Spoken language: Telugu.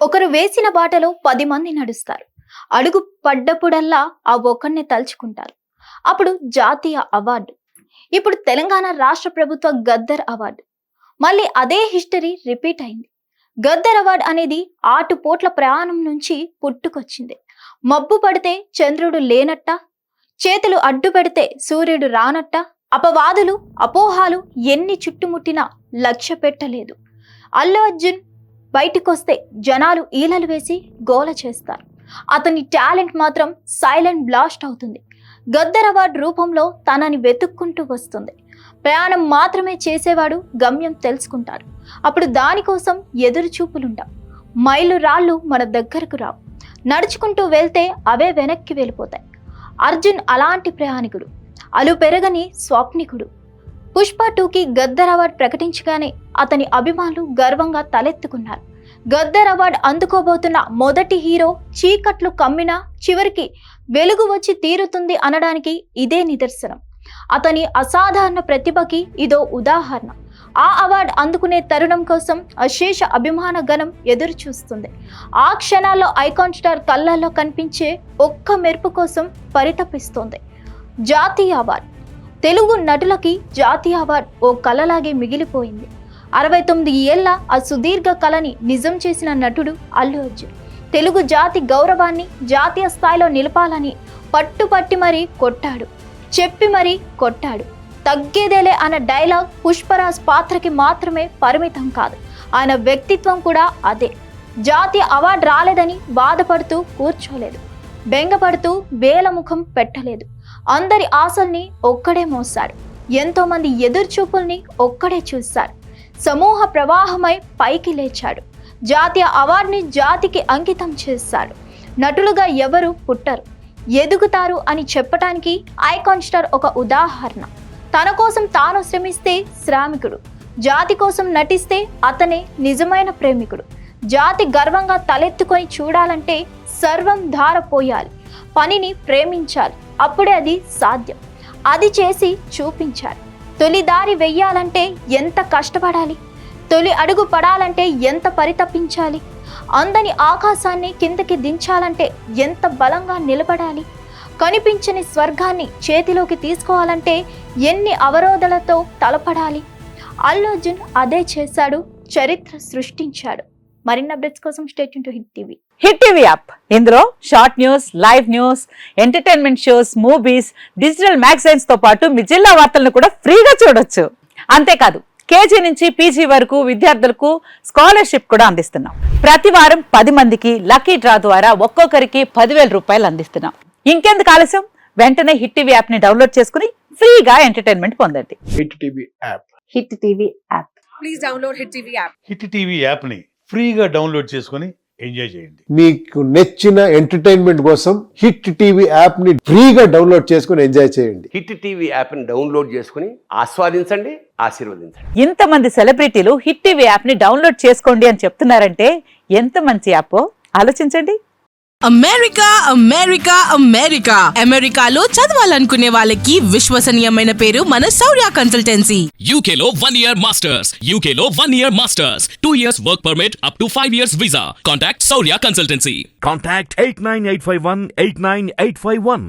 ఒకరు వేసిన బాటలో 10 మంది నడుస్తారు. అడుగు పడ్డప్పుడల్లా ఆ ఒక్కడినే తలుచుకుంటారు. అప్పుడు జాతీయ అవార్డు, ఇప్పుడు తెలంగాణ రాష్ట్ర ప్రభుత్వ గద్దర్ అవార్డు. మళ్ళీ అదే హిస్టరీ రిపీట్ అయింది. గద్దర్ అవార్డు అనేది ఆటుపోట్ల ప్రయాణం నుంచి పుట్టుకొచ్చింది. మబ్బు పడితే చంద్రుడు లేనట్ట, చేతులు అడ్డు పెడితే సూర్యుడు రానట్ట, అపవాదులు అపోహాలు ఎన్ని చుట్టుముట్టినా లక్ష్య పెట్టలేదు. అల్లు అర్జున్ బయటికొస్తే జనాలు ఈలలు వేసి గోల చేస్తారు. అతని టాలెంట్ మాత్రం సైలెంట్ బ్లాస్ట్ అవుతుంది. గద్దర్ అవార్డు రూపంలో తనని వెతుక్కుంటూ వస్తుంది. ప్రయాణం మాత్రమే చేసేవాడు గమ్యం తెలుసుకుంటాడు. అప్పుడు దానికోసం ఎదురు చూపులుండవు. మైలు రాళ్ళు మన దగ్గరకు రావు. నడుచుకుంటూ వెళ్తే అవే వెనక్కి వెళ్ళిపోతాయి. అర్జున్ అలాంటి ప్రయాణికుడు, అలు పెరగని స్వప్నికుడు. పుష్ప 2కి గద్దర్ అవార్డు ప్రకటించగానే అతని అభిమానులు గర్వంగా తలెత్తుకున్నారు. గద్దర్ అవార్డు అందుకోబోతున్న మొదటి హీరో చీకట్లు కమ్మినా చివరికి వెలుగు వచ్చి తీరుతుంది అనడానికి ఇదే నిదర్శనం. అతని అసాధారణ ప్రతిభకి ఇదో ఉదాహరణ. ఆ అవార్డు అందుకునే తరుణం కోసం అశేష అభిమాన గణం ఎదురు చూస్తుంది. ఆ క్షణాల్లో ఐకాన్ స్టార్ కళ్ళల్లో కనిపించే ఒక్క మెరుపు కోసం పరితపిస్తోంది. జాతీయ అవార్డు, తెలుగు నటులకి జాతీయ అవార్డు ఓ కళలాగే మిగిలిపోయింది. 69 ఏళ్ల ఆ సుదీర్ఘ కళని నిజం చేసిన నటుడు అల్లు అర్జున్. తెలుగు జాతి గౌరవాన్ని జాతీయ స్థాయిలో నిలపాలని పట్టుపట్టి మరీ కొట్టాడు, చెప్పి మరీ కొట్టాడు. తగ్గేదేలే అన్న డైలాగ్ పుష్పరాజ్ పాత్రకి మాత్రమే పరిమితం కాదు, ఆయన వ్యక్తిత్వం కూడా అదే. జాతీయ అవార్డు రాలేదని బాధపడుతూ కూర్చోలేదు, బెంగపడుతూ వేలముఖం పెట్టలేదు. అందరి ఆశల్ని ఒక్కడే మోసాడు. ఎంతో మంది ఎదురుచూపుల్ని ఒక్కడే చూశాడు. సమూహ ప్రవాహమై పైకి లేచాడు. జాతీయ అవార్డుని జాతికి అంకితం చేశాడు. నటులుగా ఎవరు పుట్టరు, ఎదుగుతారు అని చెప్పటానికి ఐకాన్ స్టార్ ఒక ఉదాహరణ. తన కోసం తాను శ్రమిస్తే శ్రామికుడు, జాతి కోసం నటిస్తే అతనే నిజమైన ప్రేమికుడు. జాతి గర్వంగా తలెత్తుకొని చూడాలంటే సర్వం ధారపోయాలి, పనిని ప్రేమించాలి, అప్పుడే అది సాధ్యం. అది చేసి చూపించాడు. తొలి దారి వెయ్యాలంటే ఎంత కష్టపడాలి, తొలి అడుగు పడాలంటే ఎంత పరితపించాలి, అందని ఆకాశాన్ని కిందకి దించాలంటే ఎంత బలంగా నిలబడాలి, కనిపించని స్వర్గాన్ని చేతిలోకి తీసుకోవాలంటే ఎన్ని అవరోధాలతో తలపడాలి. అల్లు అర్జున్ అదే చేశాడు, చరిత్ర సృష్టించాడు. మరిన్ని అప్డేట్స్ కోసం stay tune to hit TV. Hit TV app, ఇందులో short news, live news, entertainment shows, movies, digital magazines తో పాటు మీ జిల్లా వార్తలను కూడా ఫ్రీగా చూడొచ్చు. అంతేకాదు కేజీ నుంచి పీజీ వరకు విద్యార్థులకు స్కాలర్షిప్ కూడా అందిస్తున్నాం. ప్రతి వారం 10 మందికి లక్కీ డ్రా ద్వారా ఒక్కొక్కరికి 10,000 రూపాయలు అందిస్తున్నాం. ఇంకెందుకు ఆలస్యం, వెంటనే హిట్ టీవీ యాప్ ని డౌన్లోడ్ చేసుకుని ఫ్రీగా ఎంటర్టైన్మెంట్ పొందండి. Hit TV app. Hit TV app. Please download hit TV app. Hit TV app ని ఫ్రీగా డౌన్లోడ్ చేసుకుని ఎంజాయ్ చేయండి. మీకు నచ్చిన ఎంటర్టైన్మెంట్ కోసం హిట్ టీవీ యాప్ ని ఫ్రీగా డౌన్లోడ్ చేసుకుని ఎంజాయ్ చేయండి. హిట్ టీవీ యాప్ ని డౌన్లోడ్ చేసుకుని ఆస్వాదించండి, ఆశీర్వదించండి. ఇంతమంది సెలబ్రిటీలు హిట్ టీవీ యాప్ ని డౌన్లోడ్ చేసుకోండి అని చెప్తున్నారంటే ఎంత మంచి యాప్ ఆలోచించండి. అమెరికా అమెరికా అమెరికా అమెరికాలో చదవాలనుకునే వాళ్ళకి విశ్వసనీయమైన పేరు మన శౌర్య కన్సల్టెన్సీ. UK లో 1 year masters, UK లో 1 year masters, 2 years work permit up to 5 years visa. Contact Saurya Consultancy. Contact 89851 89851.